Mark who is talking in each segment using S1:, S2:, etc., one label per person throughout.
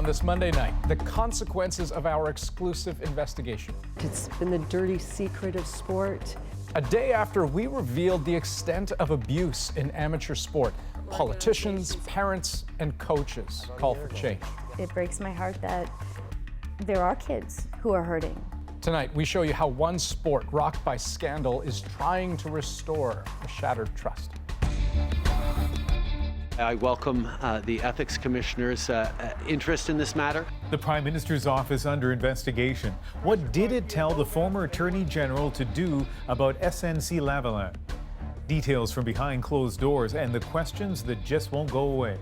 S1: on this Monday night, the consequences of our exclusive investigation.
S2: It's been the dirty secret of sport.
S1: A day after we revealed the extent of abuse in amateur sport, politicians, parents, and coaches call for change.
S3: It breaks my heart that there are kids who are hurting.
S1: Tonight, we show you how one sport rocked by scandal is trying to restore a shattered trust.
S4: I welcome the Ethics Commissioner's interest in this matter.
S5: The Prime Minister's office under investigation. What did it tell the former Attorney General to do about SNC-Lavalin? Details from behind closed doors and the questions that just won't go away.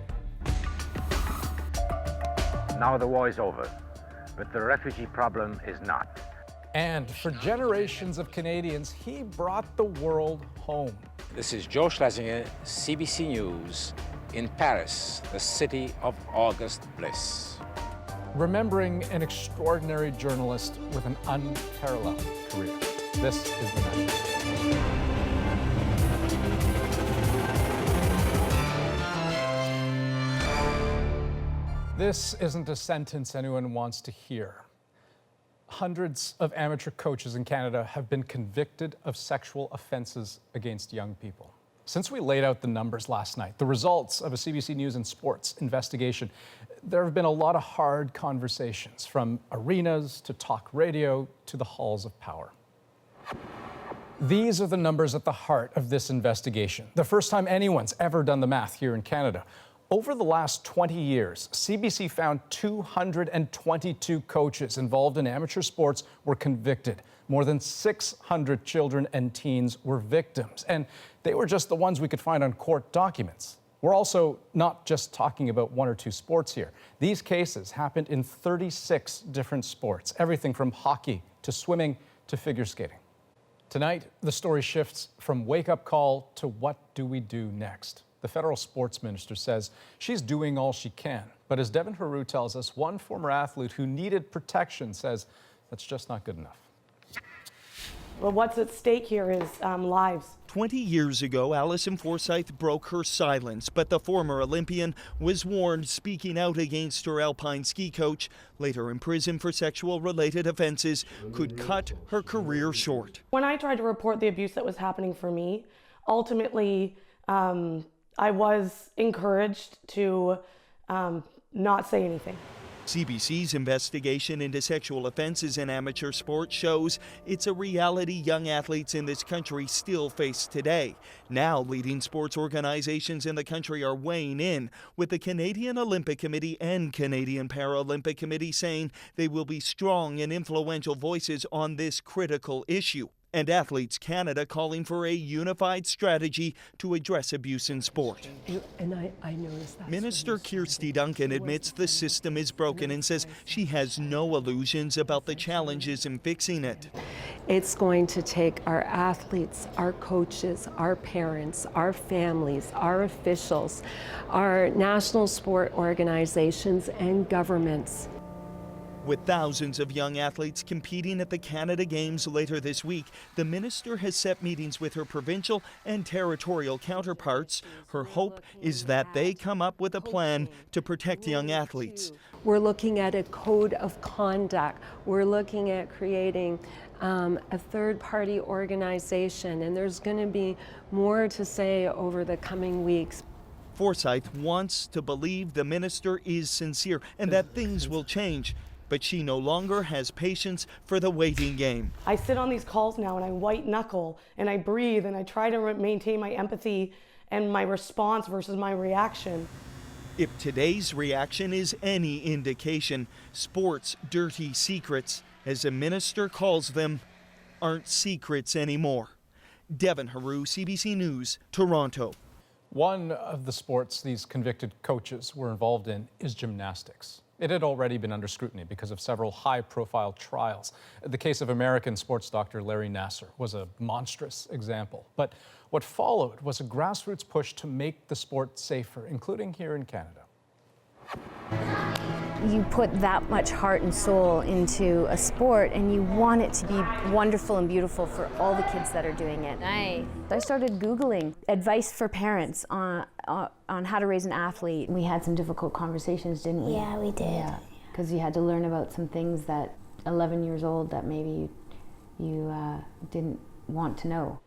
S6: Now the war is over, but the refugee problem is not.
S1: And for generations of Canadians, he brought the world home.
S7: This is Joe Schlesinger, CBC News, in Paris, the city of August bliss.
S1: Remembering an extraordinary journalist with an unparalleled career. This is The National. This isn't a sentence anyone wants to hear. Hundreds of amateur coaches in Canada have been convicted of sexual offenses against young people. Since we laid out the numbers last night, the results of a CBC News and Sports investigation, there have been a lot of hard conversations, from arenas to talk radio to the halls of power. These are the numbers at the heart of this investigation. The first time anyone's ever done the math here in Canada. Over the last 20 years, CBC found 222 coaches involved in amateur sports were convicted. More than 600 children and teens were victims, and they were just the ones we could find on court documents. We're also not just talking about one or two sports here. These cases happened in 36 different sports, everything from hockey to swimming to figure skating. Tonight, the story shifts from wake-up call to what do we do next? The federal sports minister says she's doing all she can. But as Devin Haru tells us, one former athlete who needed protection says that's just not good enough.
S8: Well, what's at stake here is lives.
S9: 20 years ago, Alison Forsyth broke her silence, but the former Olympian was warned speaking out against her alpine ski coach, later imprisoned for sexual-related offenses, could cut her career short.
S8: When I tried to report the abuse that was happening for me, ultimately, I was encouraged to not say anything.
S9: CBC's investigation into sexual offenses in amateur sport shows it's a reality young athletes in this country still face today. Now, leading sports organizations in the country are weighing in, with the Canadian Olympic Committee and Canadian Paralympic Committee saying they will be strong and influential voices on this critical issue. And Athletes Canada calling for a unified strategy to address abuse in sport.
S2: And I noticed that.
S9: Minister Kirsty Duncan admits the system is broken and says she has no illusions about the challenges in fixing it.
S2: It's going to take our athletes, our coaches, our parents, our families, our officials, our national sport organizations, and governments.
S9: With thousands of young athletes competing at the Canada Games later this week, the minister has set meetings with her provincial and territorial counterparts. Her hope is that they come up with a plan to protect young athletes.
S2: We're looking at a code of conduct. We're looking at creating a third-party organization, and there's going to be more to say over the coming weeks.
S9: Forsyth wants to believe the minister is sincere and that things will change. But she no longer has patience for the waiting game.
S8: I sit on these calls now and I white knuckle and I breathe and I try to maintain my empathy and my response versus my reaction.
S9: If today's reaction is any indication, sports' dirty secrets, as a minister calls them, aren't secrets anymore. Devin Haru, CBC News, Toronto.
S1: One of the sports these convicted coaches were involved in is gymnastics. It had already been under scrutiny because of several high-profile trials. The case of American sports doctor Larry Nassar was a monstrous example. But what followed was a grassroots push to make the sport safer, including here in Canada.
S3: You put that much heart and soul into a sport and you want it to be wonderful and beautiful for all the kids that are doing it.
S10: Nice.
S3: I started Googling advice for parents on how to raise an athlete. We had some difficult conversations, didn't we?
S10: Yeah, we did.
S3: because you had to learn about some things that 11 years old that maybe you didn't want to know.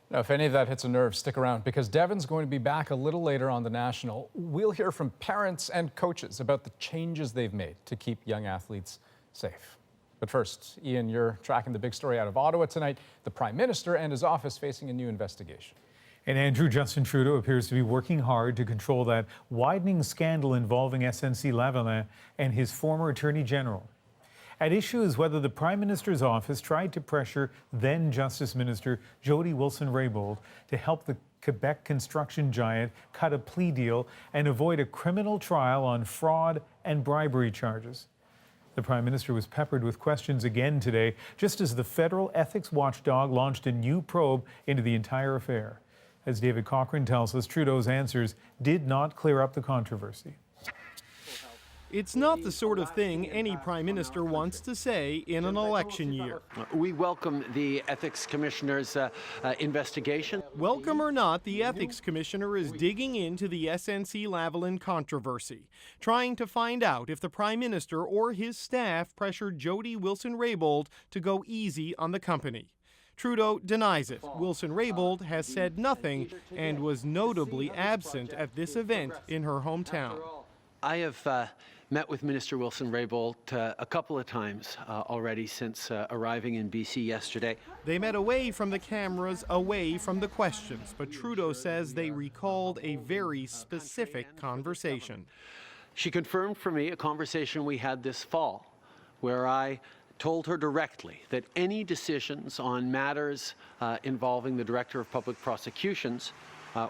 S1: Now, if any of that hits a nerve, stick around because Devin's going to be back a little later on The National. We'll hear from parents and coaches about the changes they've made to keep young athletes safe. But first, Ian, you're tracking the big story out of Ottawa tonight. The Prime Minister and his office facing a new investigation.
S5: And Andrew, Justin Trudeau appears to be working hard to control that widening scandal involving SNC-Lavalin and his former Attorney General. At issue is whether the Prime Minister's office tried to pressure then Justice Minister Jody Wilson-Raybould to help the Quebec construction giant cut a plea deal and avoid a criminal trial on fraud and bribery charges. The Prime Minister was peppered with questions again today, just as the federal ethics watchdog launched a new probe into the entire affair. As David Cochrane tells us, Trudeau's answers did not clear up the controversy.
S10: It's not the sort of thing any prime minister wants to say in an election year.
S4: We welcome the Ethics Commissioner's investigation.
S10: Welcome or not, the Ethics Commissioner is digging into the SNC-Lavalin controversy, trying to find out if the Prime Minister or his staff pressured Jody Wilson-Raybould to go easy on the company. Trudeau denies it. Wilson-Raybould has said nothing and was notably absent at this event in her hometown.
S4: I have met with Minister Wilson-Raybould a couple of times already since arriving in BC yesterday.
S10: They met away from the cameras, away from the questions, but Trudeau says they recalled a very specific conversation.
S4: She confirmed for me a conversation we had this fall where I told her directly that any decisions on matters involving the Director of Public Prosecutions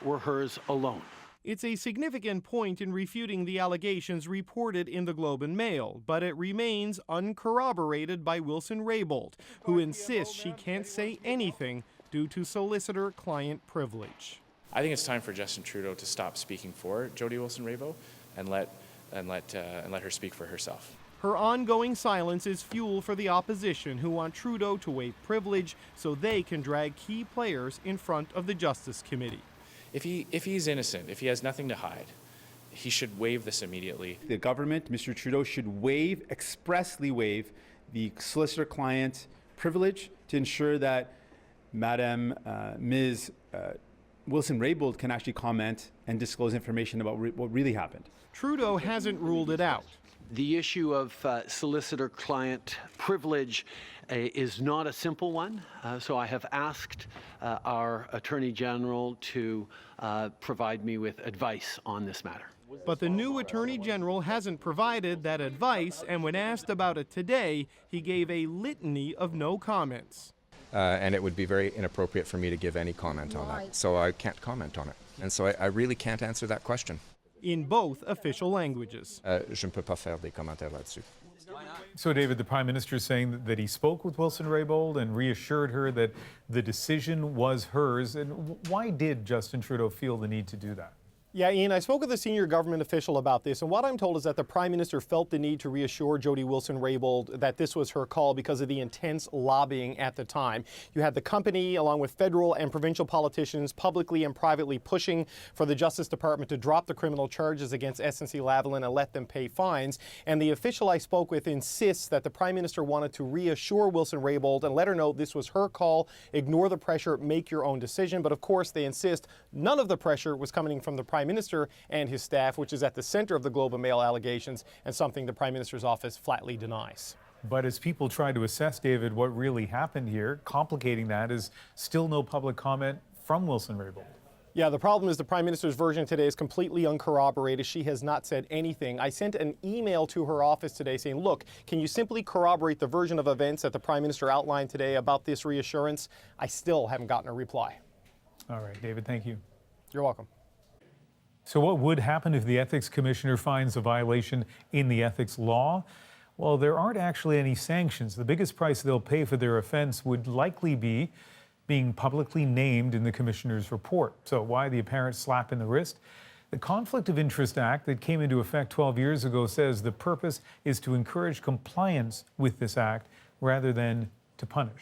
S4: were hers alone.
S10: It's a significant point in refuting the allegations reported in the Globe and Mail, but it remains uncorroborated by Wilson-Raybould, who insists she can't say anything due to solicitor-client privilege.
S11: I think it's time for Justin Trudeau to stop speaking for Jody Wilson-Raybould and let her speak for herself.
S10: Her ongoing silence is fuel for the opposition, who want Trudeau to waive privilege so they can drag key players in front of the Justice Committee.
S11: If he's innocent, if he has nothing to hide, he should waive this immediately.
S12: The government, Mr. Trudeau, should expressly waive the solicitor-client privilege to ensure that Ms. Wilson-Raybould can actually comment and disclose information about what really happened.
S10: Trudeau hasn't ruled it out.
S4: The issue of solicitor-client privilege is not a simple one, so I have asked our Attorney General to provide me with advice on this matter.
S10: But the new Attorney General hasn't provided that advice, and when asked about it today, he gave a litany of no comments.
S13: And it would be very inappropriate for me to give any comment on that, so I can't comment on it. And so I really can't answer that question.
S10: In both official languages.
S13: Je ne peux pas faire des commentaires là-dessus.
S5: So, David, the Prime Minister is saying that he spoke with Wilson-Raybould and reassured her that the decision was hers. And why did Justin Trudeau feel the need to do that?
S10: Yeah, Ian, I spoke with a senior government official about this, and what I'm told is that the Prime Minister felt the need to reassure Jody Wilson-Raybould that this was her call because of the intense lobbying at the time. You had the company, along with federal and provincial politicians, publicly and privately pushing for the Justice Department to drop the criminal charges against SNC-Lavalin and let them pay fines. And the official I spoke with insists that the Prime Minister wanted to reassure Wilson-Raybould and let her know this was her call, ignore the pressure, make your own decision. But of course, they insist none of the pressure was coming from the Prime Minister and his staff, which is at the center of the Globe and Mail allegations and something the Prime Minister's office flatly denies.
S5: But as people try to assess, David, what really happened here, complicating that is still no public comment from Wilson-Raybould.
S10: Yeah, the problem is the Prime Minister's version today is completely uncorroborated. She has not said anything. I sent an email to her office today saying, look, can you simply corroborate the version of events that the Prime Minister outlined today about this reassurance? I still haven't gotten a reply.
S5: All right, David, thank you.
S10: You're welcome.
S5: So what would happen if the Ethics Commissioner finds a violation in the ethics law? Well, there aren't actually any sanctions. The biggest price they'll pay for their offense would likely be being publicly named in the Commissioner's report. So why the apparent slap in the wrist? The Conflict of Interest Act that came into effect 12 years ago says the purpose is to encourage compliance with this act rather than to punish.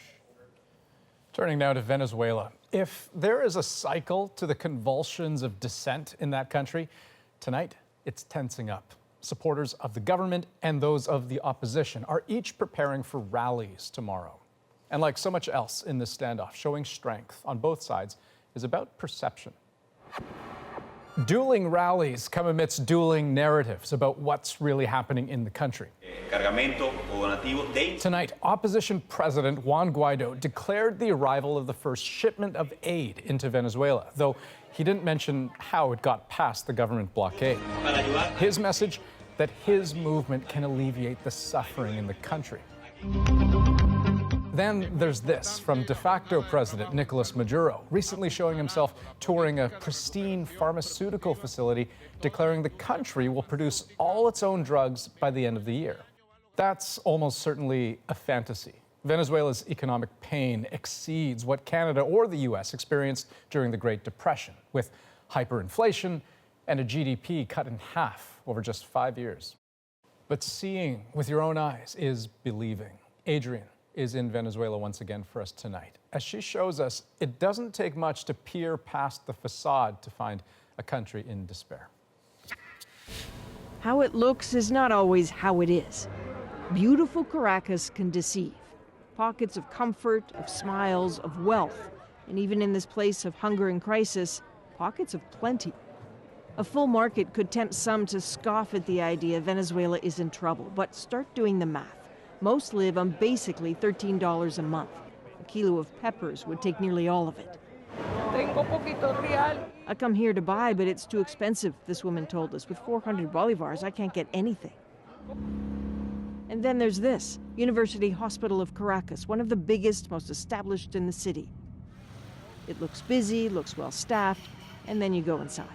S1: Turning now to Venezuela. If there is a cycle to the convulsions of dissent in that country, tonight it's tensing up. Supporters of the government and those of the opposition are each preparing for rallies tomorrow. And like so much else in this standoff, showing strength on both sides is about perception. Dueling rallies come amidst dueling narratives about what's really happening in the country. Tonight, opposition President Juan Guaido declared the arrival of the first shipment of aid into Venezuela, though he didn't mention how it got past the government blockade. His message, that his movement can alleviate the suffering in the country. Then there's this from de facto President Nicolas Maduro, recently showing himself touring a pristine pharmaceutical facility, declaring the country will produce all its own drugs by the end of the year. That's almost certainly a fantasy. Venezuela's economic pain exceeds what Canada or the US experienced during the Great Depression, with hyperinflation and a GDP cut in half over just 5 years. But seeing with your own eyes is believing. Adrian is in Venezuela once again for us tonight. As she shows us, it doesn't take much to peer past the facade to find a country in despair.
S14: How it looks is not always how it is. Beautiful Caracas can deceive. Pockets of comfort, of smiles, of wealth, and even in this place of hunger and crisis, pockets of plenty. A full market could tempt some to scoff at the idea Venezuela is in trouble, but start doing the math. Most live on basically $13 a month. A kilo of peppers would take nearly all of it. I come here to buy, but it's too expensive, this woman told us. With 400 bolivars, I can't get anything. And then there's this, University Hospital of Caracas, one of the biggest, most established in the city. It looks busy, looks well staffed, and then you go inside.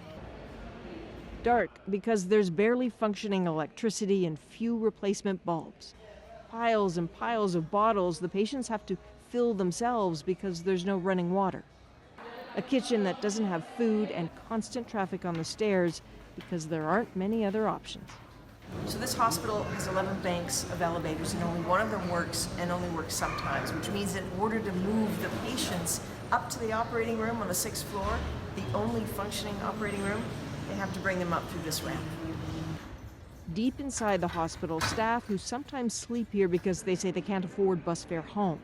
S14: Dark because there's barely functioning electricity and few replacement bulbs. Piles and piles of bottles the patients have to fill themselves because there's no running water. A kitchen that doesn't have food and constant traffic on the stairs because there aren't many other options.
S15: So this hospital has 11 banks of elevators and only one of them works and only works sometimes, which means that in order to move the patients up to the operating room on the 6th floor, the only functioning operating room, they have to bring them up through this ramp.
S14: Deep inside the hospital, staff who sometimes sleep here because they say they can't afford bus fare home.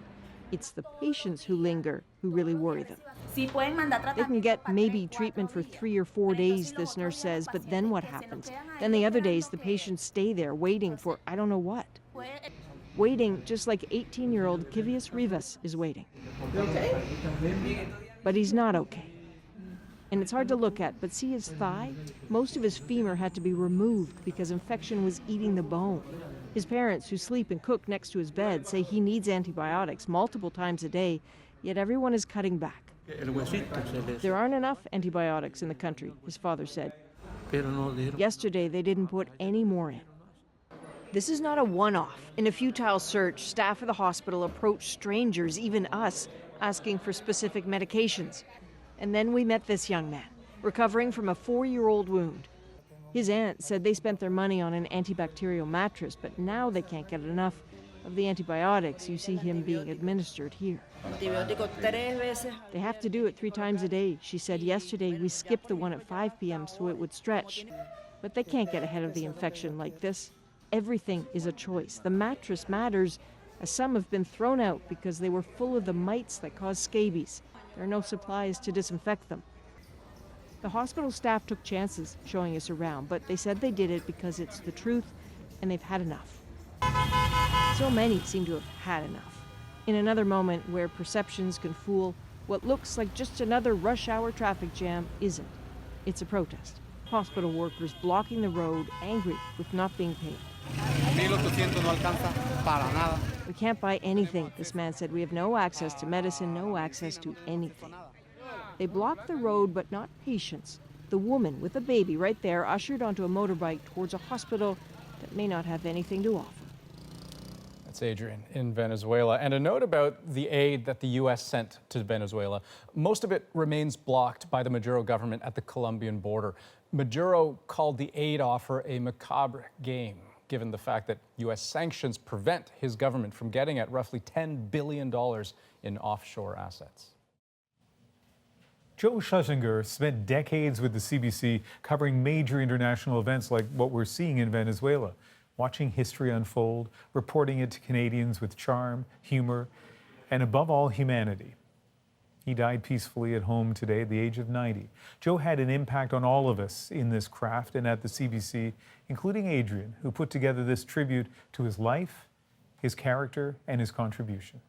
S14: It's the patients who linger who really worry them. They can get maybe treatment for 3 or 4 days, this nurse says, but then what happens? Then the other days, the patients stay there waiting for I don't know what. Waiting just like 18-year-old Kivius Rivas is waiting.
S15: Okay?
S14: But he's not okay. And it's hard to look at, but see his thigh? Most of his femur had to be removed because infection was eating the bone. His parents, who sleep and cook next to his bed, say he needs antibiotics multiple times a day, yet everyone is cutting back. There aren't enough antibiotics in the country, his father said. Yesterday, they didn't put any more in. This is not a one-off. In a futile search, staff of the hospital approached strangers, even us, asking for specific medications. And then we met this young man, recovering from a 4-year-old wound. His aunt said they spent their money on an antibacterial mattress, but now they can't get enough of the antibiotics you see him being administered here. They have to do it 3 times a day. She said yesterday we skipped the one at 5 p.m. so it would stretch. But they can't get ahead of the infection like this. Everything is a choice. The mattress matters, as some have been thrown out because they were full of the mites that cause scabies. There are no supplies to disinfect them. The hospital staff took chances showing us around, but they said they did it because it's the truth and they've had enough. So many seem to have had enough. In another moment where perceptions can fool, what looks like just another rush hour traffic jam isn't. It's a protest. Hospital workers blocking the road, angry with not being paid. We can't buy anything, this man said. We have no access to medicine, no access to anything. They blocked the road, but not patients. The woman with a baby right there ushered onto a motorbike towards a hospital that may not have anything to offer.
S1: That's Adrian in Venezuela. And a note about the aid that the U.S. sent to Venezuela. Most of it remains blocked by the Maduro government at the Colombian border. Maduro called the aid offer a macabre game, given the fact that U.S. sanctions prevent his government from getting at roughly $10 billion in offshore assets.
S5: Joe Schlesinger spent decades with the CBC covering major international events like what we're seeing in Venezuela, watching history unfold, reporting it to Canadians with charm, humor, and above all, humanity. He died peacefully at home today at the age of 90. Joe had an impact on all of us in this craft and at the CBC, including Adrian, who put together this tribute to his life, his character, and his contribution.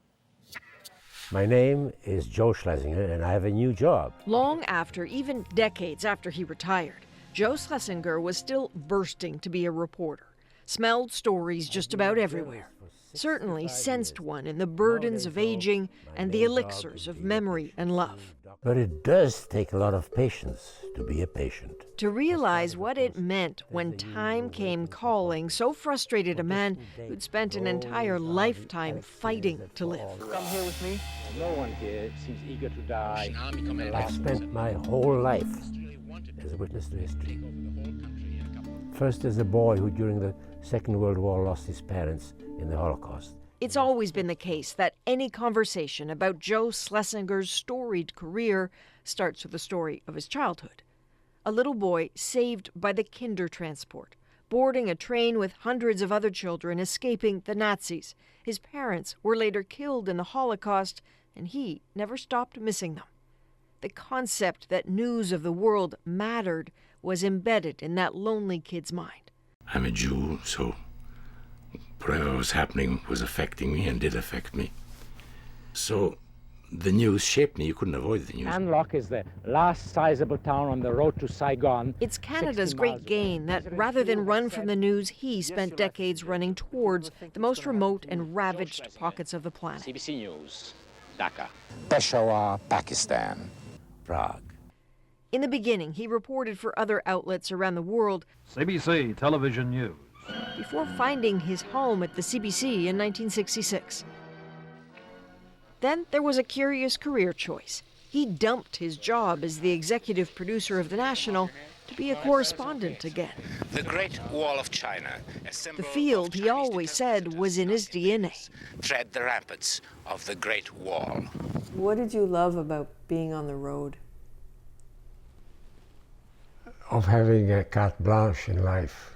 S16: My name is Joe Schlesinger, and I have a new job.
S14: Long after, even decades after he retired, Joe Schlesinger was still bursting to be a reporter. Smelled stories just about everywhere. Certainly sensed one in the burdens of aging and the elixirs of memory and love.
S16: But it does take a lot of patience to be a patient.
S14: To realize what it meant when time came calling so frustrated a man who'd spent an entire lifetime fighting to live.
S7: Come here with me. No one here seems eager to die.
S16: I've spent my whole life as a witness to history. First as a boy who during the Second World War lost his parents in the Holocaust.
S14: It's always been the case that any conversation about Joe Schlesinger's storied career starts with the story of his childhood. A little boy saved by the Kindertransport, boarding a train with hundreds of other children escaping the Nazis. His parents were later killed in the Holocaust, and he never stopped missing them. The concept that news of the world mattered was embedded in that lonely kid's mind.
S17: I'm a Jew, so whatever was happening was affecting me and did affect me. So the news shaped me. You couldn't avoid the news.
S7: Anlock is the last sizable town on the road to Saigon.
S14: It's Canada's great gain that rather than run from the news, he spent decades running towards the most remote and ravaged pockets of the planet.
S7: CBC News, Dhaka. Peshawar, Pakistan.
S16: Prague.
S14: In the beginning, he reported for other outlets around the world.
S18: CBC Television News.
S14: Before finding his home at the CBC in 1966. Then there was a curious career choice. He dumped his job as the executive producer of The National to be a correspondent again.
S7: The Great Wall of China.
S14: The field, he always said, was in his DNA.
S7: Tread the ramparts of the Great Wall.
S15: What did you love about being on the road?
S16: Of having a carte blanche in life.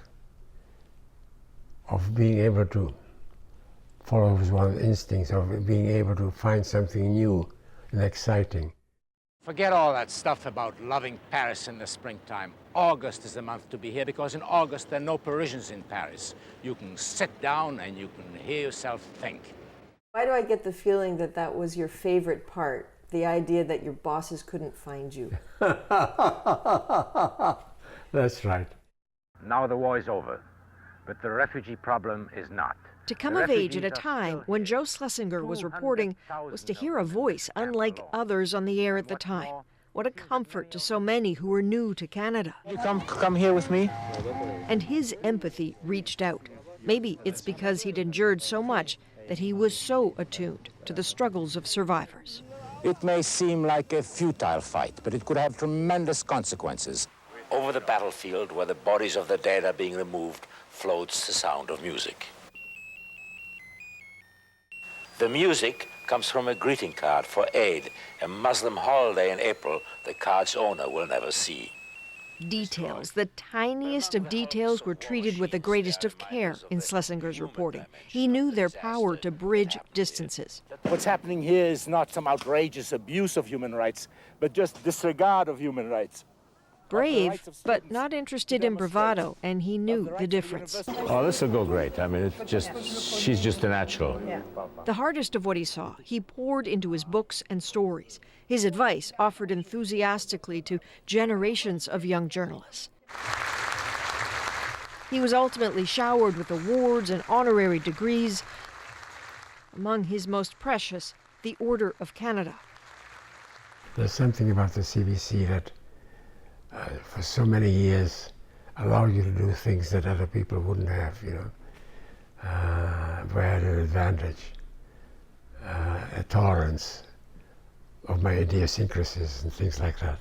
S16: Of being able to follow one's instincts, of being able to find something new and exciting.
S7: Forget all that stuff about loving Paris in the springtime. August is the month to be here because in August there are no Parisians in Paris. You can sit down and you can hear yourself think.
S15: Why do I get the feeling that that was your favorite part? The idea that your bosses couldn't find you.
S16: That's right.
S6: Now the war is over, but the refugee problem is not.
S14: To come of age at a time when Joe Schlesinger was reporting was to hear a voice unlike others on the air at the time. What a comfort to so many who were new to Canada.
S7: You come here with me.
S14: And his empathy reached out. Maybe it's because he'd endured so much that he was so attuned to the struggles of survivors.
S7: It may seem like a futile fight, but it could have tremendous consequences. Over the battlefield, where the bodies of the dead are being removed, floats the sound of music. The music comes from a greeting card for Eid, a Muslim holiday in April the card's owner will never see.
S14: Details, the tiniest of details, were treated with the greatest of care in Schlesinger's reporting. He knew their power to bridge distances.
S7: What's happening here is not some outrageous abuse of human rights, but just disregard of human rights.
S14: Brave, but not interested in bravado, and he knew the difference.
S17: Oh, this will go great. I mean, she's just a natural.
S14: The hardest of what he saw, he poured into his books and stories. His advice offered enthusiastically to generations of young journalists. He was ultimately showered with awards and honorary degrees. Among his most precious, the Order of Canada.
S16: There's something about the CBC that for so many years allowed you to do things that other people wouldn't have, you know. We had an advantage, a tolerance of my idiosyncrasies and things like that.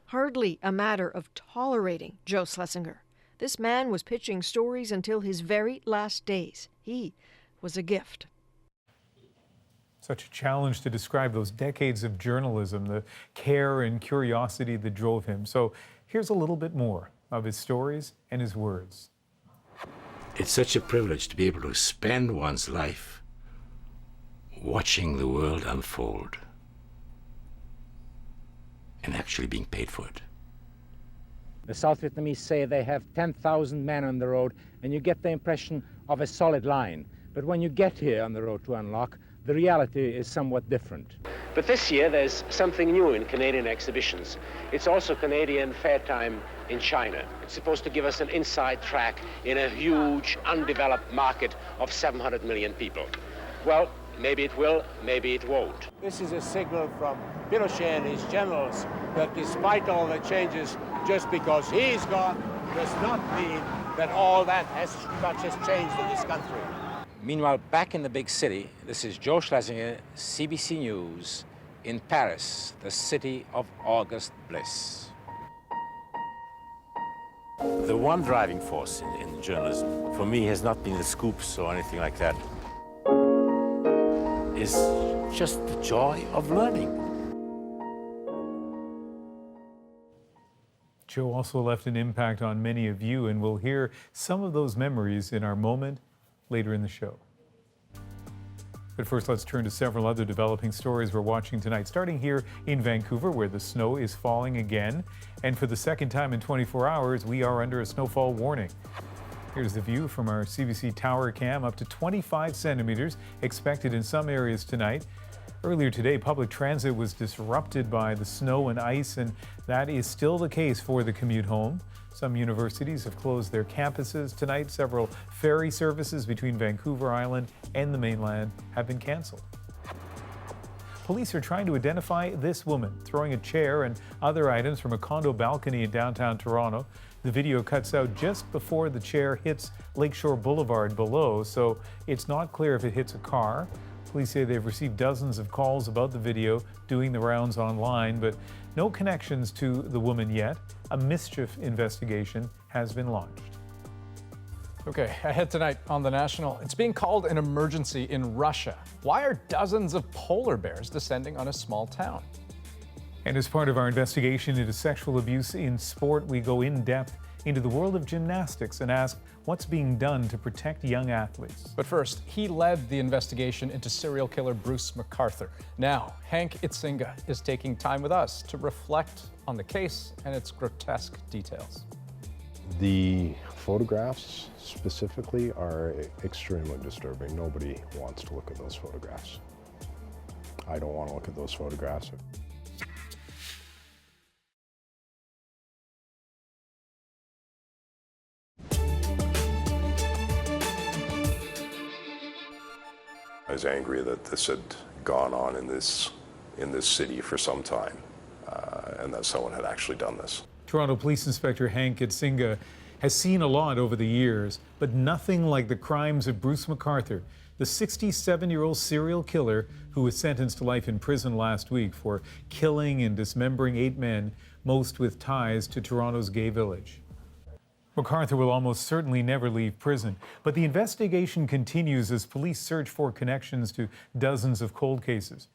S14: Hardly a matter of tolerating Joe Schlesinger. This man was pitching stories until his very last days. He was a gift.
S5: Such a challenge to describe those decades of journalism, the care and curiosity that drove him. So here's a little bit more of his stories and his words.
S17: It's such a privilege to be able to spend one's life watching the world unfold and actually being paid for it.
S7: The South Vietnamese say they have 10,000 men on the road, and you get the impression of a solid line. But when you get here on the road to unlock, the reality is somewhat different.
S19: But this year there's something new in Canadian exhibitions. It's also Canadian Fair Time in China. It's supposed to give us an inside track in a huge, undeveloped market of 700 million people. Well, maybe it will, maybe it won't.
S7: This is a signal from Pinochet and his generals that despite all the changes, just because he's gone does not mean that all that has changed in this country. Meanwhile, back in the big city, this is Joe Schlesinger, CBC News, in Paris, the city of August bliss.
S17: The one driving force in journalism, for me, has not been the scoops or anything like that. It's just the joy of learning.
S5: Joe also left an impact on many of you, and we'll hear some of those memories in our moment later in the show. But first, let's turn to several other developing stories we're watching tonight, starting here in Vancouver, where the snow is falling again. And for the second time in 24 hours, we are under a snowfall warning. Here's the view from our CBC tower cam, up to 25 centimeters expected in some areas tonight. Earlier today, public transit was disrupted by the snow and ice, and that is still the case for the commute home. Some universities have closed their campuses tonight. Several ferry services between Vancouver Island and the mainland have been canceled. Police are trying to identify this woman throwing a chair and other items from a condo balcony in downtown Toronto. The video cuts out just before the chair hits Lakeshore Boulevard below, so it's not clear if it hits a car. Police say they've received dozens of calls about the video doing the rounds online, but no connections to the woman yet. A mischief investigation has been launched.
S1: Okay, ahead tonight on The National, it's being called an emergency in Russia. Why are dozens of polar bears descending on a small town?
S5: And as part of our investigation into sexual abuse in sport, we go in depth into the world of gymnastics and ask what's being done to protect young athletes.
S1: But first, he led the investigation into serial killer Bruce McArthur. Now, Hank Itzinga is taking time with us to reflect on the case and its grotesque details.
S20: The photographs specifically are extremely disturbing. Nobody wants to look at those photographs. I don't want to look at those photographs. I was angry that this had gone on in this city for some time, and that someone had actually done this.
S5: Toronto Police Inspector Hank Itzinga has seen a lot over the years, but nothing like the crimes of Bruce McArthur, the 67-year-old serial killer who was sentenced to life in prison last week for killing and dismembering 8 men, most with ties to Toronto's gay village. McArthur will almost certainly never leave prison, but the investigation continues as police search for connections to dozens of cold cases.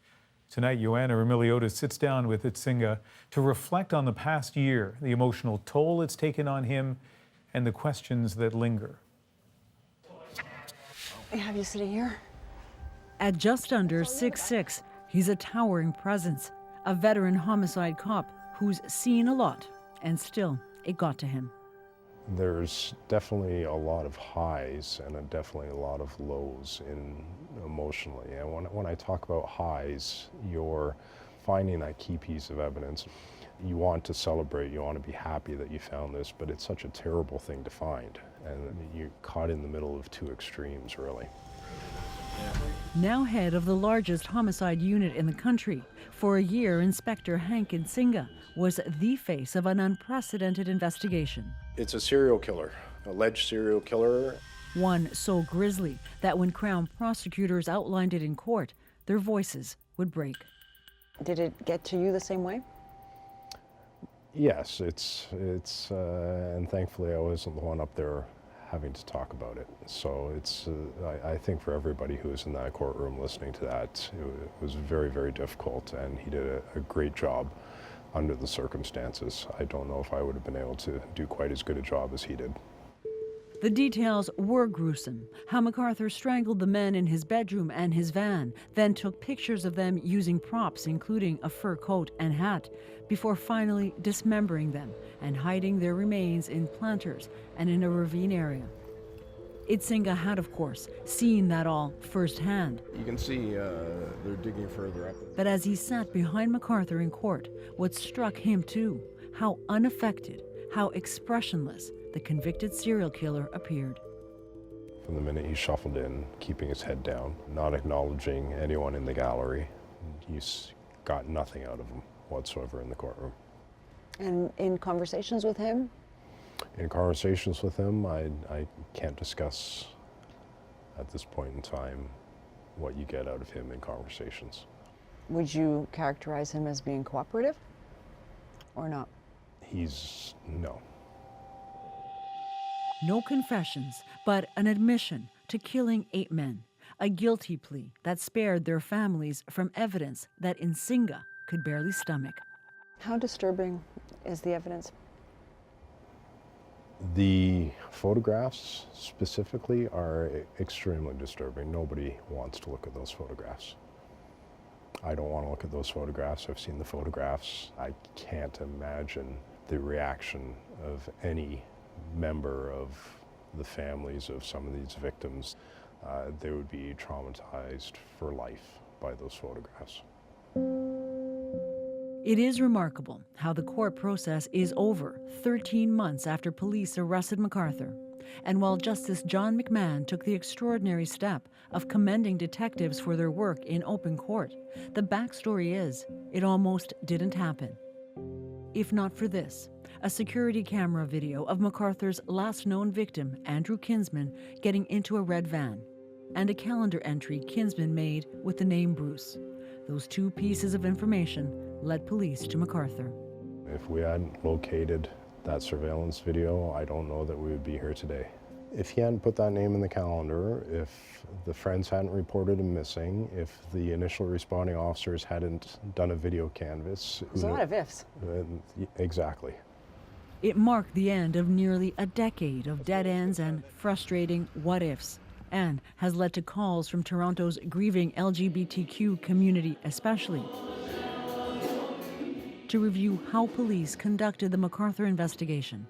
S5: Tonight, Joanna Remiliotis sits down with Itzinga to reflect on the past year, the emotional toll it's taken on him, and the questions that linger.
S21: I have you sitting here.
S22: At just under 6'6", he's a towering presence, a veteran homicide cop who's seen a lot, and still, it got to him.
S20: There's definitely a lot of highs and definitely a lot of lows emotionally. And when I talk about highs, you're finding that key piece of evidence. You want to celebrate, you want to be happy that you found this, but it's such a terrible thing to find. And you're caught in the middle of two extremes, really.
S22: Now head of the largest homicide unit in the country, for a year, Inspector Hank Itzinga was the face of an unprecedented investigation.
S20: It's a serial killer, alleged serial killer.
S22: One so grisly that when Crown prosecutors outlined it in court, their voices would break.
S21: Did it get to you the same way?
S20: Yes, it's and thankfully I wasn't the one up there having to talk about it. So it's, I think for everybody who was in that courtroom listening to that, it was very, very difficult, and he did a great job under the circumstances. I don't know if I would have been able to do quite as good a job as he did.
S22: The details were gruesome. How MacArthur strangled the men in his bedroom and his van, then took pictures of them using props, including a fur coat and hat, before finally dismembering them and hiding their remains in planters and in a ravine area. Idsinga had, of course, seen that all firsthand.
S2: You can see they're digging further up.
S22: But as he sat behind MacArthur in court, what struck him too, how unaffected, how expressionless the convicted serial killer appeared.
S20: From the minute he shuffled in, keeping his head down, not acknowledging anyone in the gallery, you got nothing out of him whatsoever in the courtroom.
S21: And in conversations with him?
S20: In conversations with him, I can't discuss at this point in time what you get out of him in conversations.
S21: Would you characterize him as being cooperative or not?
S20: No.
S22: No confessions, but an admission to killing 8 men, a guilty plea that spared their families from evidence that Idsinga could barely stomach.
S21: How disturbing is the evidence?
S20: The photographs specifically are extremely disturbing. Nobody wants to look at those photographs. I don't want to look at those photographs. I've seen the photographs. I can't imagine the reaction of any member of the families of some of these victims. They would be traumatized for life by those photographs.
S22: It is remarkable how the court process is over 13 months after police arrested MacArthur. And while Justice John McMahon took the extraordinary step of commending detectives for their work in open court, the backstory is it almost didn't happen. If not for this, a security camera video of MacArthur's last known victim, Andrew Kinsman, getting into a red van, and a calendar entry Kinsman made with the name Bruce. Those 2 pieces of information led police to MacArthur.
S20: If we hadn't located that surveillance video, I don't know that we would be here today. If he hadn't put that name in the calendar, if the friends hadn't reported him missing, if the initial responding officers hadn't done a video canvas.
S21: There's a lot of ifs.
S20: Exactly.
S22: It marked the end of nearly a decade of dead ends and frustrating what-ifs, and has led to calls from Toronto's grieving LGBTQ community especially to review how police conducted the MacArthur investigation.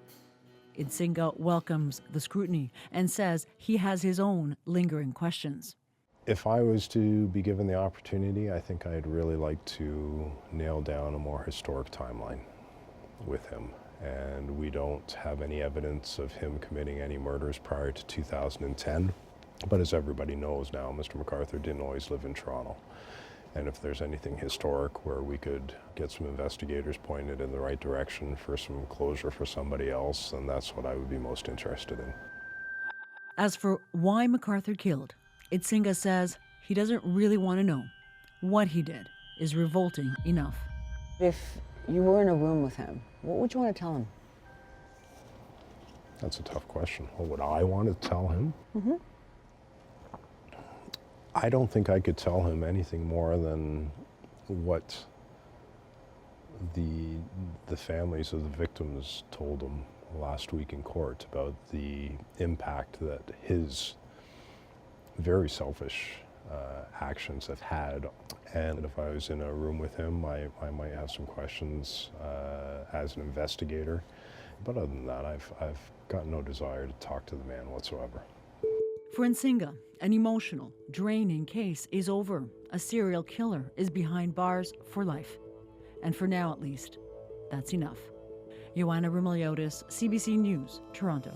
S22: Idsinga welcomes the scrutiny and says he has his own lingering questions.
S20: If I was to be given the opportunity, I think I'd really like to nail down a more historic timeline with him. And we don't have any evidence of him committing any murders prior to 2010. But as everybody knows now, Mr. MacArthur didn't always live in Toronto. And if there's anything historic where we could get some investigators pointed in the right direction for some closure for somebody else, then that's what I would be most interested in.
S22: As for why MacArthur killed, Idsinga says he doesn't really want to know. What he did is revolting enough.
S21: If you were in a room with him, what would you want to tell him?
S20: That's a tough question. What would I want to tell him?
S21: Mm-hmm.
S20: I don't think I could tell him anything more than what the families of the victims told him last week in court about the impact that his very selfish actions have had. And if I was in a room with him, I might have some questions as an investigator. But other than that, I've got no desire to talk to the man whatsoever.
S22: For Idsinga, an emotional, draining case is over. A serial killer is behind bars for life. And for now, at least, that's enough. Joanna Rimiliotis, CBC News, Toronto.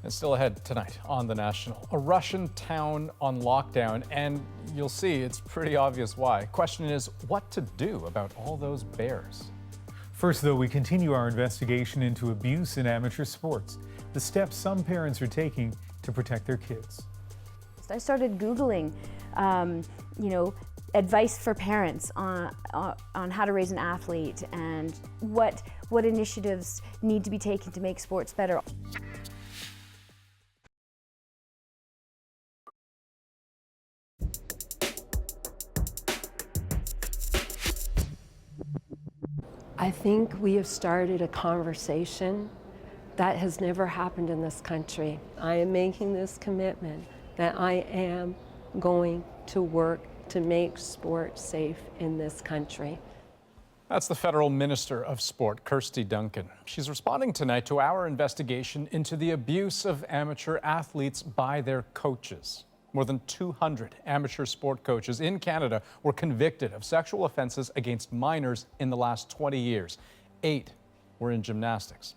S1: And still ahead tonight on The National. A Russian town on lockdown, and you'll see it's pretty obvious why. Question is, what to do about all those bears?
S5: First, though, we continue our investigation into abuse in amateur sports, the steps some parents are taking to protect their kids.
S3: I started Googling, advice for parents on how to raise an athlete and what initiatives need to be taken to make sports better.
S8: I think we have started a conversation that has never happened in this country. I am making this commitment that I am going to work to make sport safe in this country.
S1: That's the Federal Minister of Sport, Kirsty Duncan. She's responding tonight to our investigation into the abuse of amateur athletes by their coaches. More than 200 amateur sport coaches in Canada were convicted of sexual offenses against minors in the last 20 years. 8 were in gymnastics.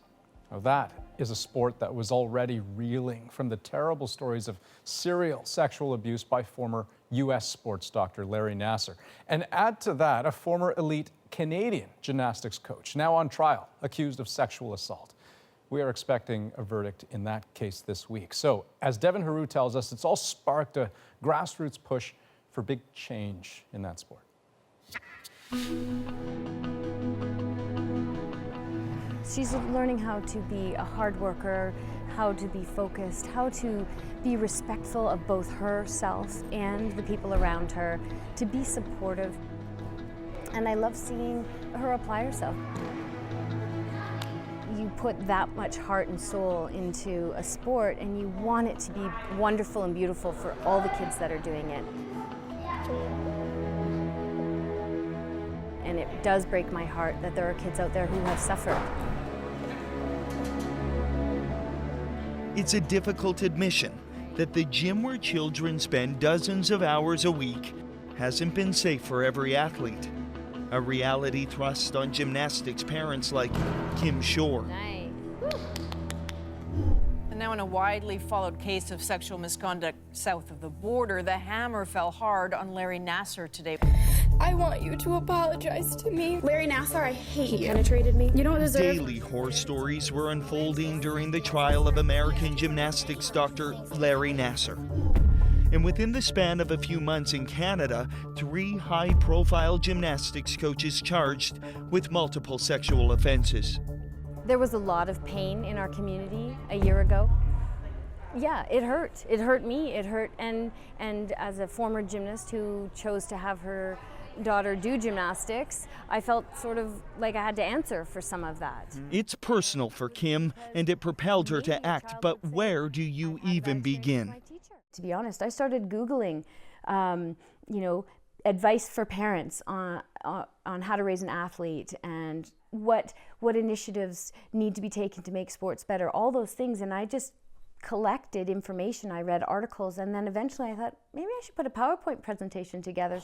S1: Now that is a sport that was already reeling from the terrible stories of serial sexual abuse by former U.S. sports doctor Larry Nassar. And add to that a former elite Canadian gymnastics coach, now on trial, accused of sexual assault. We are expecting a verdict in that case this week. So, as Devin Haru tells us, it's all sparked a grassroots push for big change in that sport.
S3: She's learning how to be a hard worker, how to be focused, how to be respectful of both herself and the people around her, to be supportive. And I love seeing her apply herself. You put that much heart and soul into a sport and you want it to be wonderful and beautiful for all the kids that are doing it. And it does break my heart that there are kids out there who have suffered.
S9: It's a difficult admission that the gym where children spend dozens of hours a week hasn't been safe for every athlete. A reality thrust on gymnastics parents like Kim Shore.
S23: And now in a widely followed case of sexual misconduct south of the border, the hammer fell hard on Larry Nassar today.
S24: I want you to apologize to me. Larry Nassar, I hate you. He penetrated me. You don't deserve.
S9: Daily horror stories were unfolding during the trial of American gymnastics doctor Larry Nassar. And within the span of a few months in Canada, 3 high-profile gymnastics coaches charged with multiple sexual offenses.
S3: There was a lot of pain in our community a year ago. Yeah, it hurt. It hurt me. It hurt, and as a former gymnast who chose to have her daughter do gymnastics, I felt sort of like I had to answer for some of that.
S9: It's personal for Kim, and it propelled her to act, but where do you even begin?
S3: To be honest, I started Googling, advice for parents on how to raise an athlete and what initiatives need to be taken to make sports better, all those things, and I just collected information. I read articles, and then eventually I thought, maybe I should put a PowerPoint presentation together.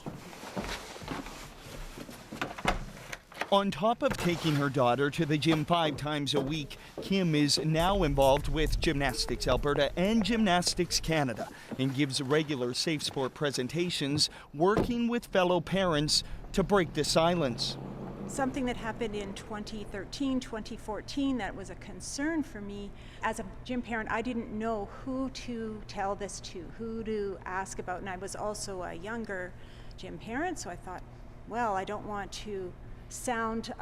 S9: On top of taking her daughter to the gym 5 times a week, Kim is now involved with Gymnastics Alberta and Gymnastics Canada and gives regular safe sport presentations, working with fellow parents to break the silence.
S25: Something that happened in 2013, 2014 that was a concern for me. As a gym parent, I didn't know who to tell this to, who to ask about, and I was also a younger gym parent, so I thought, well, I don't want to sound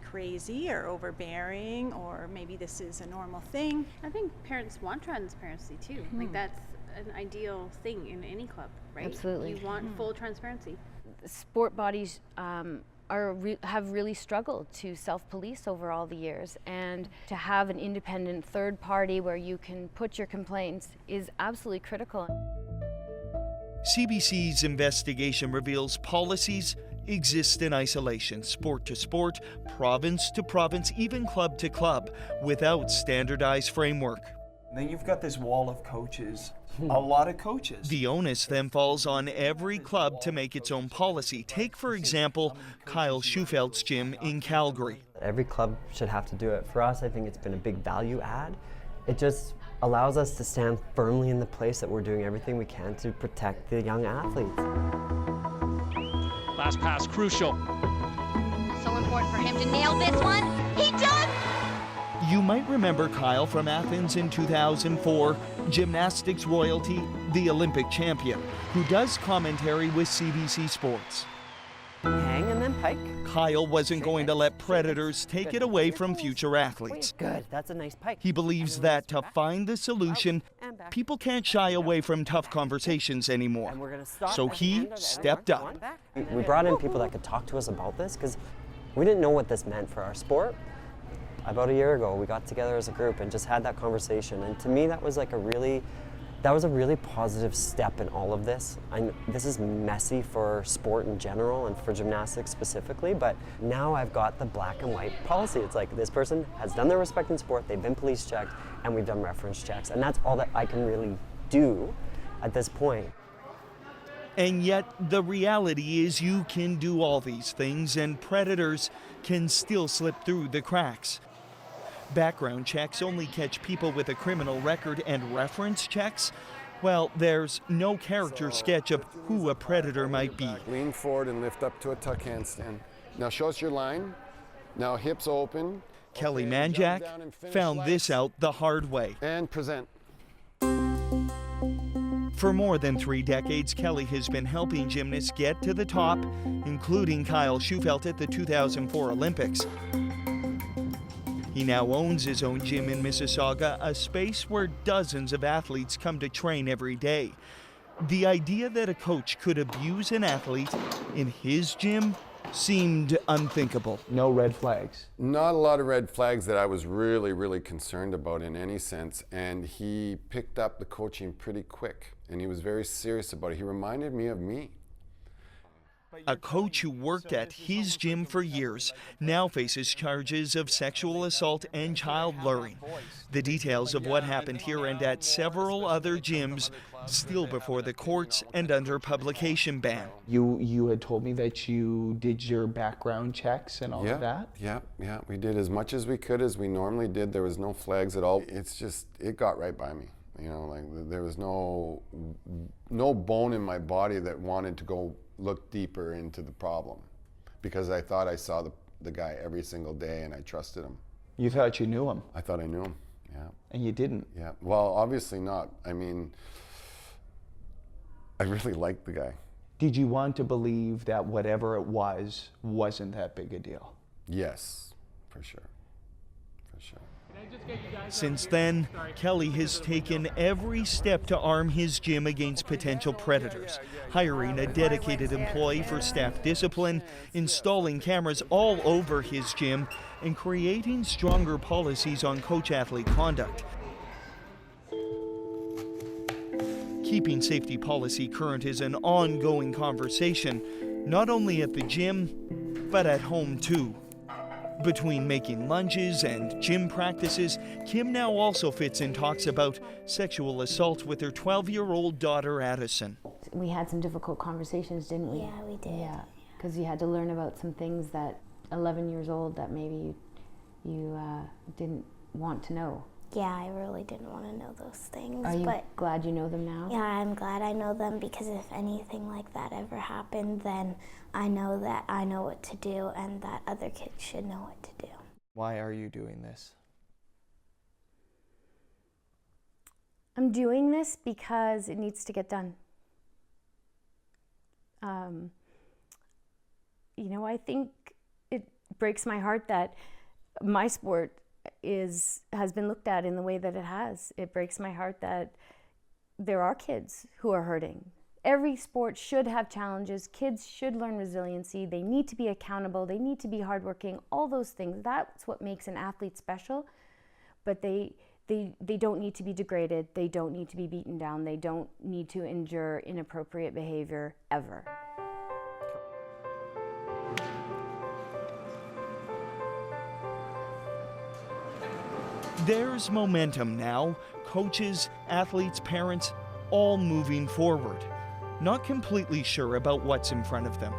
S25: crazy or overbearing, or maybe this is a normal thing.
S26: I think parents want transparency too. Like that's an ideal thing in any club, right?
S3: Absolutely.
S26: You want full transparency.
S3: Sport bodies have really struggled to self-police over all the years, and to have an independent third party where you can put your complaints is absolutely critical.
S9: CBC's investigation reveals policies exist in isolation, sport to sport, province to province, even club to club, without standardized framework.
S27: And then you've got this wall of coaches, a lot of coaches.
S9: The onus then falls on every club to make its own policy. Take, for example, Kyle Schufeld's gym in Calgary.
S28: Every club should have to do it. For us, I think it's been a big value add. It just allows us to stand firmly in the place that we're doing everything we can to protect the young athletes.
S29: Last pass crucial.
S30: So important for him to nail this one. He does!
S9: You might remember Kyle from Athens in 2004, gymnastics royalty, the Olympic champion, who does commentary with CBC Sports.
S28: Hang and then pike.
S9: Kyle wasn't going to let predators take it away from future athletes.
S28: Good, that's a nice pike.
S9: He believes that to find the solution, people can't shy away from tough conversations anymore. So he stepped up.
S28: We brought in people that could talk to us about this because we didn't know what this meant for our sport. About a year ago, we got together as a group and just had that conversation. And to me, that was like a really positive step in all of this. This is messy for sport in general and for gymnastics specifically, but now I've got the black and white policy. It's like this person has done their respect in sport, they've been police checked, and we've done reference checks. And that's all that I can really do at this point.
S9: And yet, the reality is you can do all these things and predators can still slip through the cracks. Background checks only catch people with a criminal record, and reference checks, well, there's no character sketch of who a predator might be.
S2: Lean forward and lift up to a tuck handstand. Now show us your line. Now hips open.
S9: Kelly Manjak found this out the hard way.
S2: And present.
S9: For more than 3 decades, Kelly has been helping gymnasts get to the top, including Kyle Schufelt at the 2004 Olympics. He now owns his own gym in Mississauga, a space where dozens of athletes come to train every day. The idea that a coach could abuse an athlete in his gym seemed unthinkable.
S4: No red flags?
S2: Not a lot of red flags that I was really concerned about in any sense. And he picked up the coaching pretty quick, and he was very serious about it. He reminded me of me.
S9: A coach who worked at his gym for years now faces charges of sexual assault and child luring. The details of what happened here and at several other gyms still before the courts and under publication ban.
S4: You had told me that you did your background checks and all of that?
S2: Yeah, we did as much as we could, as we normally did. There was no flags at all. It's just, it got right by me. You know, like there was no bone in my body that wanted to go look deeper into the problem, because I thought I saw the guy every single day and I trusted him.
S4: You thought you knew him?
S2: I thought I knew him, yeah.
S4: And you didn't?
S2: Yeah, well, obviously not. I mean, I really liked the guy.
S4: Did you want to believe that whatever it was wasn't that big a deal?
S2: Yes, for sure, for sure.
S9: Since then, Kelly has taken every step to arm his gym against potential predators, hiring a dedicated employee for staff discipline, installing cameras all over his gym, and creating stronger policies on coach-athlete conduct. Keeping safety policy current is an ongoing conversation, not only at the gym, but at home too. Between making lunges and gym practices, Kim now also fits in talks about sexual assault with her 12-year-old daughter, Addison.
S3: We had some difficult conversations, didn't we?
S6: Yeah, we did.
S3: Yeah, because you had to learn about some things that 11 years old that maybe you didn't want to know.
S6: Yeah, I really didn't want to know those things.
S3: Are you glad you know them now?
S6: Yeah, I'm glad I know them, because if anything like that ever happened, then I know that I know what to do and that other kids should know what to do.
S4: Why are you doing this?
S3: I'm doing this because it needs to get done. You know, I think it breaks my heart that my sport has been looked at in the way that it has. It breaks my heart that there are kids who are hurting. Every sport should have challenges. Kids should learn resiliency. They need to be accountable. They need to be hardworking. All those things. That's what makes an athlete special. But they don't need to be degraded. They don't need to be beaten down. They don't need to endure inappropriate behavior ever.
S9: There's momentum now. Coaches, athletes, parents, all moving forward. Not completely sure about what's in front of them,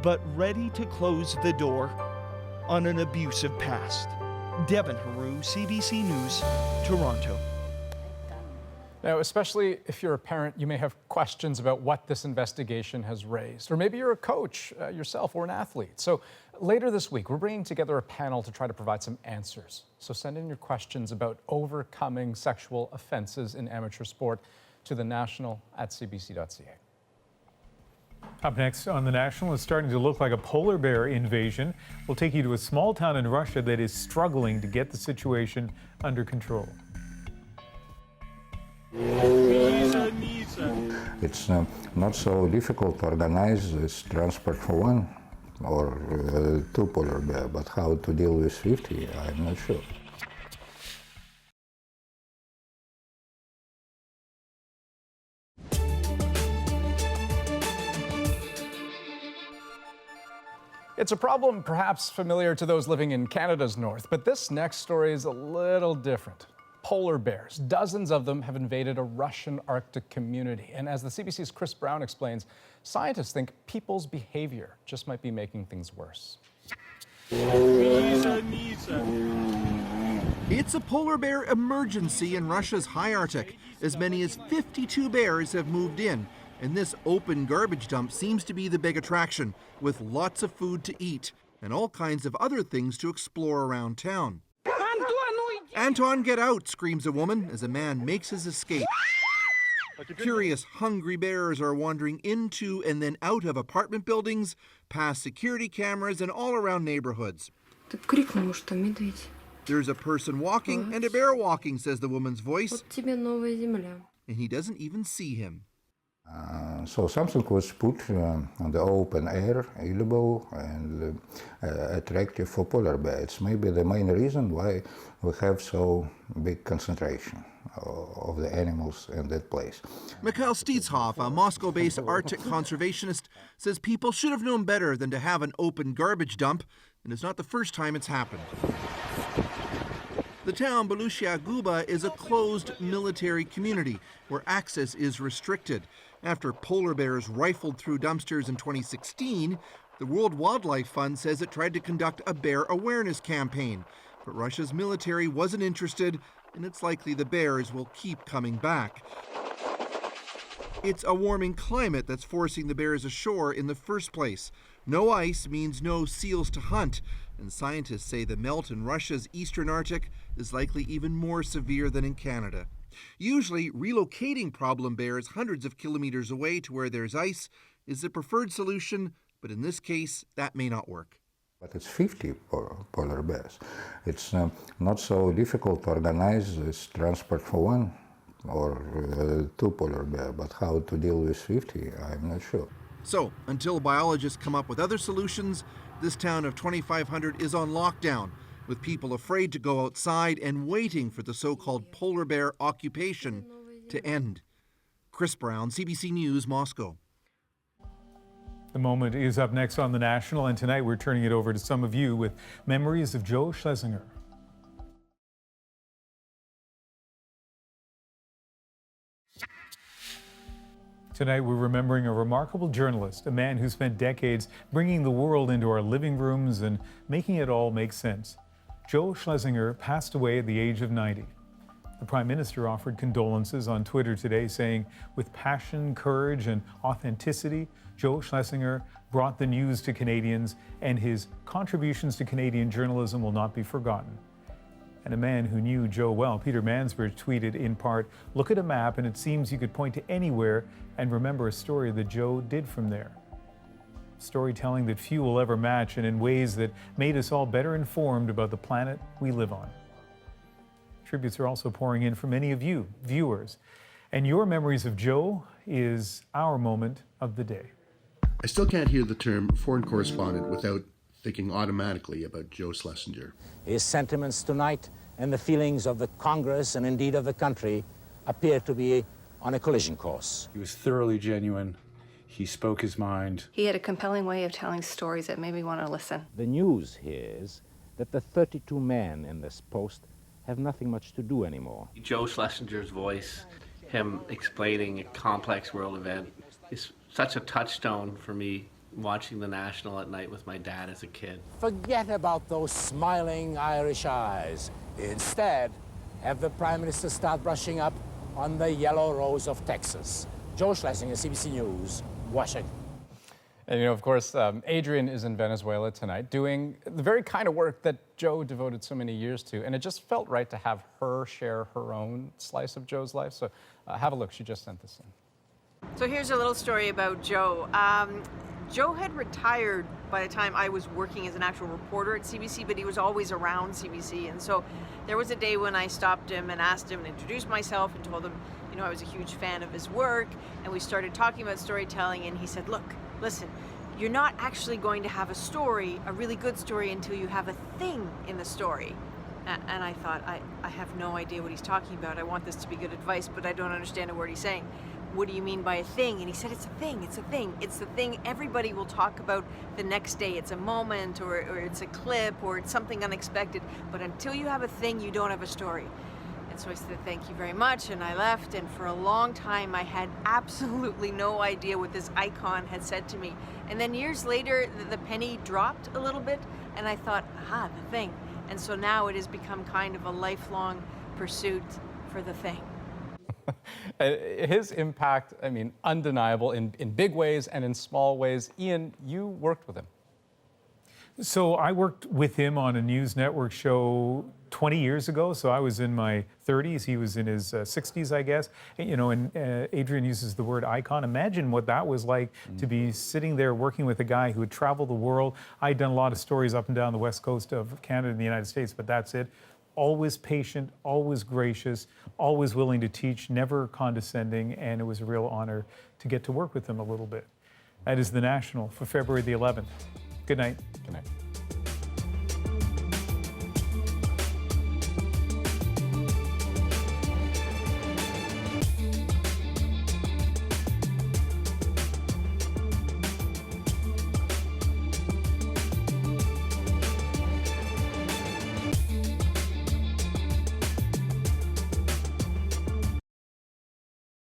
S9: but ready to close the door on an abusive past. Devin Haru, CBC News, Toronto.
S1: Now, especially if you're a parent, you may have questions about what this investigation has raised. Or maybe you're a coach yourself or an athlete. So Later this week, we're bringing together a panel to try to provide some answers. So send in your questions about overcoming sexual offenses in amateur sport to the national@cbc.ca.
S5: Up next on The National, it's starting to look like a polar bear invasion. We'll take you to a small town in Russia that is struggling to get the situation under control.
S10: It's not so difficult to organize this transport for one or two polar bears, but how to deal with 50, I'm not sure.
S1: It's a problem perhaps familiar to those living in Canada's north, but this next story is a little different. Polar bears, dozens of them, have invaded a Russian Arctic community. And as the CBC's Chris Brown explains, scientists think people's behavior just might be making things worse.
S11: It's a polar bear emergency in Russia's high Arctic. As many as 52 bears have moved in, and this open garbage dump seems to be the big attraction, with lots of food to eat and all kinds of other things to explore around town. Anton, get out, screams a woman as a man makes his escape. Curious, hungry bears are wandering into and then out of apartment buildings, past security cameras, and all around neighborhoods. There's a person walking and a bear walking, says the woman's voice, and he doesn't even see him.
S10: So something was put on the open air, edible and attractive for polar bears. Maybe the main reason why we have so big concentration of the animals in that place.
S11: Mikhail Stietzhoff, a Moscow-based Arctic conservationist, says people should have known better than to have an open garbage dump, and it's not the first time it's happened. The town Belushia Guba is a closed military community where access is restricted. After polar bears rifled through dumpsters in 2016, the World Wildlife Fund says it tried to conduct a bear awareness campaign. But Russia's military wasn't interested, and it's likely the bears will keep coming back. It's a warming climate that's forcing the bears ashore in the first place. No ice means no seals to hunt, and scientists say the melt in Russia's eastern Arctic is likely even more severe than in Canada. Usually, relocating problem bears hundreds of kilometers away to where there's ice is the preferred solution, but in this case, that may not work.
S10: But it's 50 polar bears. It's not so difficult to organize this transport for one or two polar bears, but how to deal with 50, I'm not sure.
S11: So, until biologists come up with other solutions, this town of 2,500 is on lockdown, with people afraid to go outside and waiting for the so-called polar bear occupation to end. Chris Brown, CBC News, Moscow.
S5: The moment is up next on The National, and tonight we're turning it over to some of you with memories of Joe Schlesinger. Tonight we're remembering a remarkable journalist, a man who spent decades bringing the world into our living rooms and making it all make sense. Joe Schlesinger passed away at the age of 90. The Prime Minister offered condolences on Twitter today, saying, with passion, courage, and authenticity, Joe Schlesinger brought the news to Canadians, and his contributions to Canadian journalism will not be forgotten. And a man who knew Joe well, Peter Mansbridge, tweeted in part, look at a map and it seems you could point to anywhere and remember a story that Joe did from there. Storytelling that few will ever match, and in ways that made us all better informed about the planet we live on. Tributes are also pouring in from many of you, viewers. And your memories of Joe is our moment of the day.
S12: I still can't hear the term foreign correspondent without thinking automatically about Joe Schlesinger.
S13: His sentiments tonight and the feelings of the Congress and indeed of the country appear to be on a collision course.
S14: He was thoroughly genuine. He spoke his mind.
S15: He had a compelling way of telling stories that made me want to listen.
S19: The news here is that the 32 men in this post have nothing much to do anymore.
S16: Joe Schlesinger's voice, him explaining a complex world event, is such a touchstone for me watching the National at night with my dad as a kid.
S19: Forget about those smiling Irish eyes. Instead, have the Prime Minister start brushing up on the yellow rose of Texas. Joe Schlesinger, CBC News, Washington.
S1: And, of course, Adrian is in Venezuela tonight doing the very kind of work that Joe devoted so many years to. And it just felt right to have her share her own slice of Joe's life. So have a look. She just sent this in.
S7: So here's a little story about Joe. Joe had retired by the time I was working as an actual reporter at CBC, but he was always around CBC. And so there was a day when I stopped him and asked him and introduced myself and told him, I was a huge fan of his work. And we started talking about storytelling, and he said, look, listen, you're not actually going to have a story, a really good story, until you have a thing in the story. And I thought, I have no idea what he's talking about. I want this to be good advice, but I don't understand a word he's saying. What do you mean by a thing? And he said, it's a thing, it's a thing. It's the thing everybody will talk about the next day. It's a moment, or it's a clip, or it's something unexpected. But until you have a thing, you don't have a story. And so I said, thank you very much, and I left. And for a long time, I had absolutely no idea what this icon had said to me. And then years later, the penny dropped a little bit, and I thought, aha, the thing. And so now it has become kind of a lifelong pursuit for the thing.
S1: His impact, undeniable in big ways and in small ways. Ian, you worked with him.
S5: So I worked with him on a news network show 20 years ago. So I was in my 30s. He was in his 60s, I guess. And Adrian uses the word icon. Imagine what that was like to be sitting there working with a guy who had traveled the world. I'd done a lot of stories up and down the west coast of Canada and the United States, but that's it. Always patient, always gracious, always willing to teach, never condescending, and it was a real honor to get to work with him a little bit. That is The National for February the 11th. Good night.
S1: Good night.